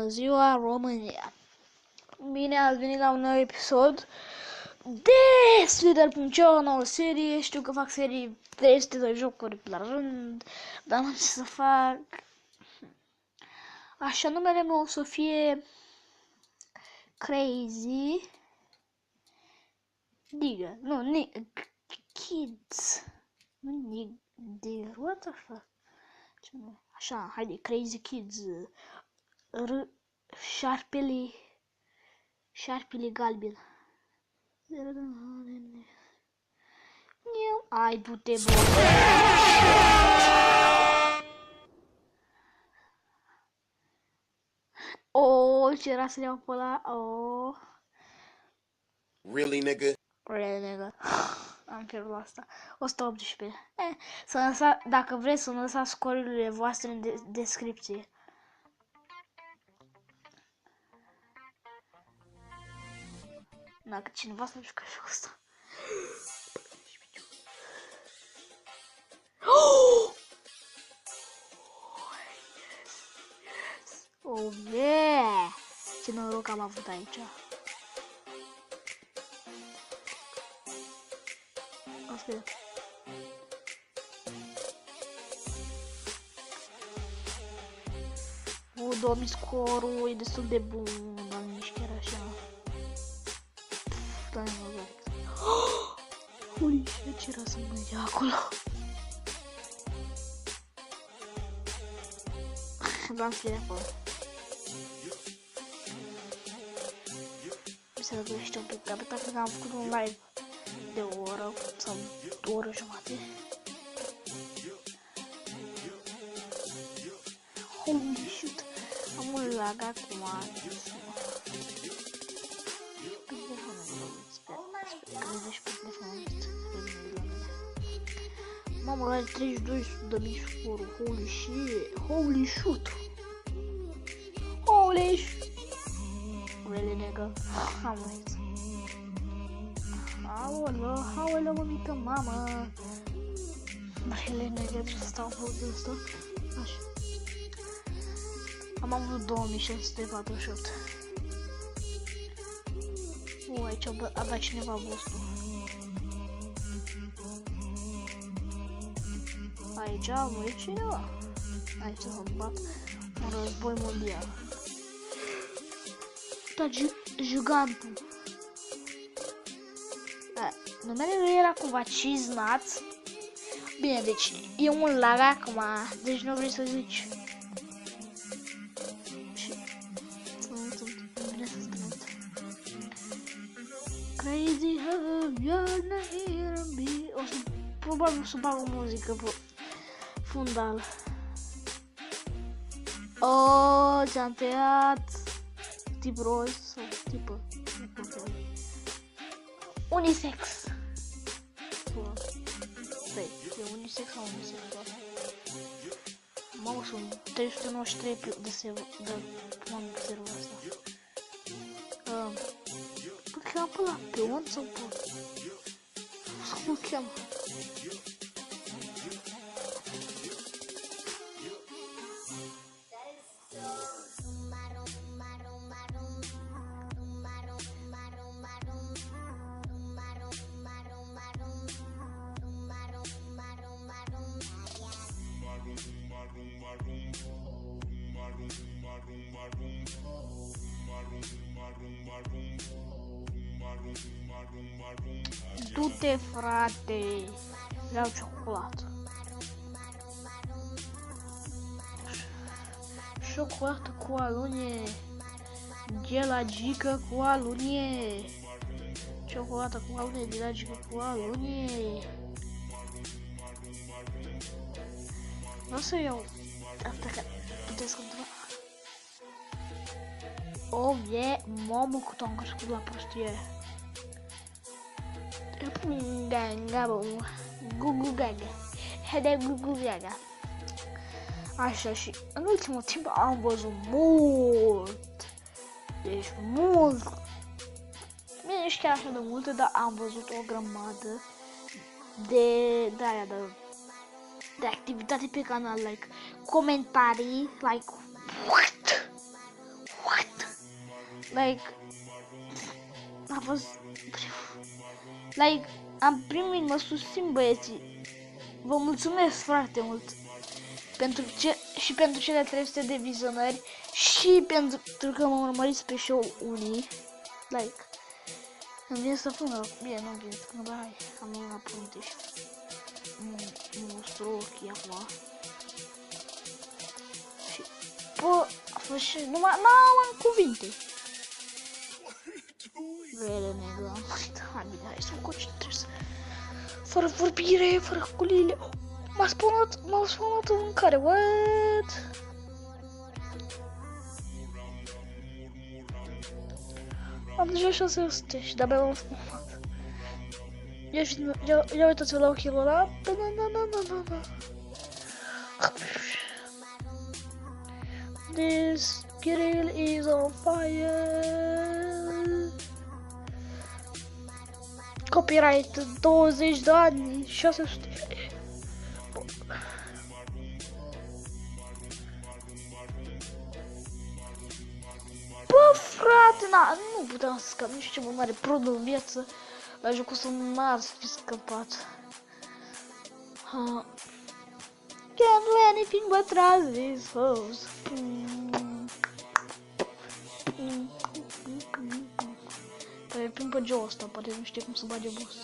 ziua, România! Bine ați venit la un nou episod de Slider.io, o nouă serie. Știu că fac serii 300 de jocuri la rând, dar nu știu ce să fac. Așa, numele meu o să fie Crazy Digger, nu, Kids, nu Digger, what the fuck? Așa, haide, Crazy Kids, șarpele galben. Ai, du-te, bă! Oh, ce era să le iau pe ăla? Oh. Really, nigga? Really, nigga. Am pierdut asta. 118. Dacă vreți să lăsați scorurile voastre în descripție. Dacă cineva să jucă jocul ăsta. Oh, yeah! Ce noroc am avut aici. Asta. Oh, 2000 scorul e destul de bun, dar nici chiar așa. Doamne, mă doare. Holy shit, ce era să mă ia acolo. V-am scris acolo. Se răduiește un pic, dar cred că am făcut un live de o oră sau o oră jumate. Holy shit, am un lag acum. Mamă, are 32.000 scorul. Holy shit, holy shit. Holy shit. Really, nigga? Am murit. Aoleu, mămică, mamă. Really, nigga, trebuie să stau pe ăsta. Așa. Am avut 2648. Aici avea cineva boss-ul. Aici a murit cineva. Aici s-a bat un război mondial. Gigantul. Numele lui era cumva Cheese Nuts. Bine, deci e un lag acum. Deci nu vrei să zici. Crazy you're not here and be. O să probabil să bag o muzică pe fundal. Oh, ți-am tăiat tip roz sau tipă unisex. Stai, e unisex sau unisex? Mamă, sunt 393 de server pe serverul ăsta. Îl cheamă pe ăla Peon sau pe? Cum îl cheamă? Du-te, frate, vreau ciocolată. Ciocolată cu alunie, gelagică cu alunie, ciocolată cu alunie, gelagică cu alunie. Vreau să iau asta că puteți controla. Oh, yeah, mamă, cu t-am crescut la prostie. Ganga, bom. Gugu gaga. Hede gugu gaga. Așa, și în ultimul timp am văzut mult. Deci mult. Bine, nici chiar așa de multe, dar am văzut o grămadă de activitate pe canal, like comentarii, like like, a fost, like, am primit, mă susțin băieții. Vă mulțumesc foarte mult și pentru cele 300 de vizionări și pentru că mă urmăriți pe show unii, like, îmi vine să pun, bine, nu-mi vine să pun, dar hai, am una punte și mustru ochii acum. Și, bă, a fost și, numai, n-am cuvinte. Vele negă, am uitat, bine, hai să mă concentrez. Fără vorbire, fără culile. M-a spawnat în mâncare, what? Am deja 600 și de-abia m-am spawnat. Ia uitați-vă la ochii ăla. This grill is on fire. Copyright 20 de ani, 600. Bă, frate, nu puteam să scap, nu știu ce mă mare prod în viață. La jocul ăsta n-ar să fi scăpat. Can't do anything but trust these foes. Păi prin pe Joe ăsta, poate nu știe cum să bage boss.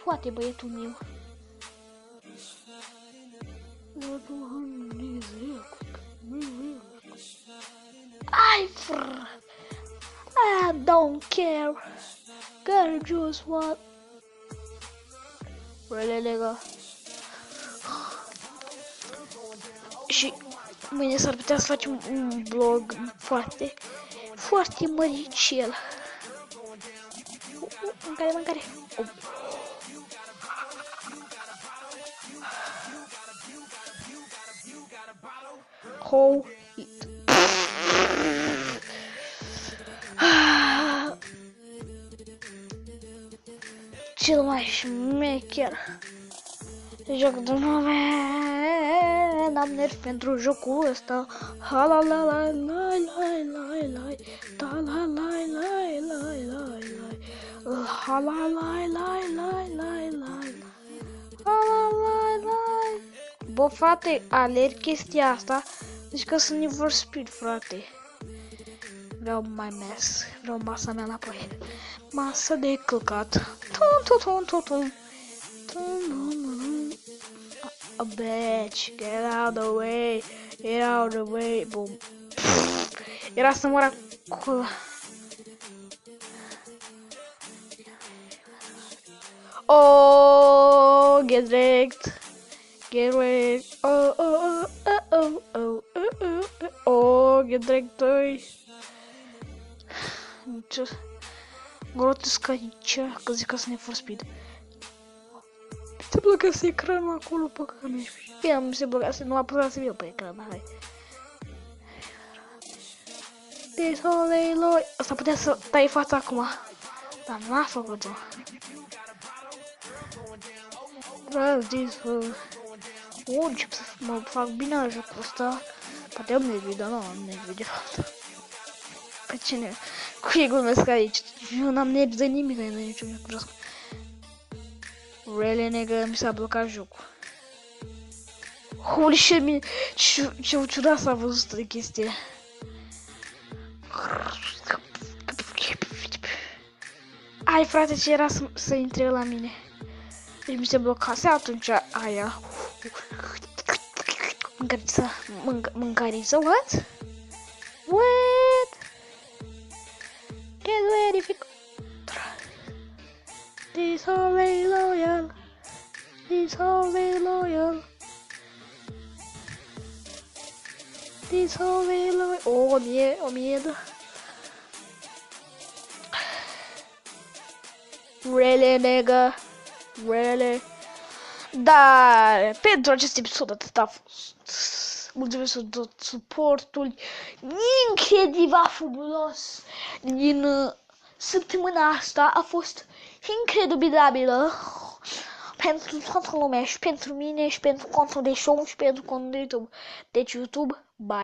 Poate băietul meu. Ai, fră! I don't care. Gotta just what? Really, nigga. Și mâine s-ar putea să facem un vlog foarte măricel. Mâncare. How it. Cel mai șmecher joc de nume. N-am nervi pentru jocul ăsta. Ha la la la la la la la ta la la la la la la ha la la la la la la ha la la la. Bă, frate, alerg chestia asta. Deci că sunt Need for Speed, frate. Vreau mai mers. Vreau masa mea înapoi. Masă de căcat. A bitch, get out the way, get out the way, boom. Era să mor acolo. Oh, get wrecked, oh, get wrecked, Ce? Grotesc aici, că zic că să ne for speed. Se blochează ecranul acolo pe care mi-ești. Bine, nu se blochează, nu a putut să viu pe ecran, hai. Desolei. Asta putea să tai fața acum. Dar n-a făcut-o. Încep să mă fac bine la jocul ăsta. Poate am nervi, dar nu am nervi de fapt. Pe cine? Cui glumesc aici? Eu n-am nervi de nimic, de niciun joc. Really, nigga, mi s-a blocat jocul. Holy shit, ce ciudat s-a văzut de chestie. Ai, frate, ce era să intre la mine. Deci mi se blocase atunci aia. Mâncariță, what? What? Get verificat. This always loyal. This always loyal. This always loyal. O mie. Really, nigga? Really? Dar pentru acest episod atât a fost. Mulțumesc pentru tot suportul incredibil fabulos din săptămâna asta. A fost incredibilă pentru toată lumea și pentru mine și pentru contul de show și pentru contul de YouTube. Deci YouTube, bye!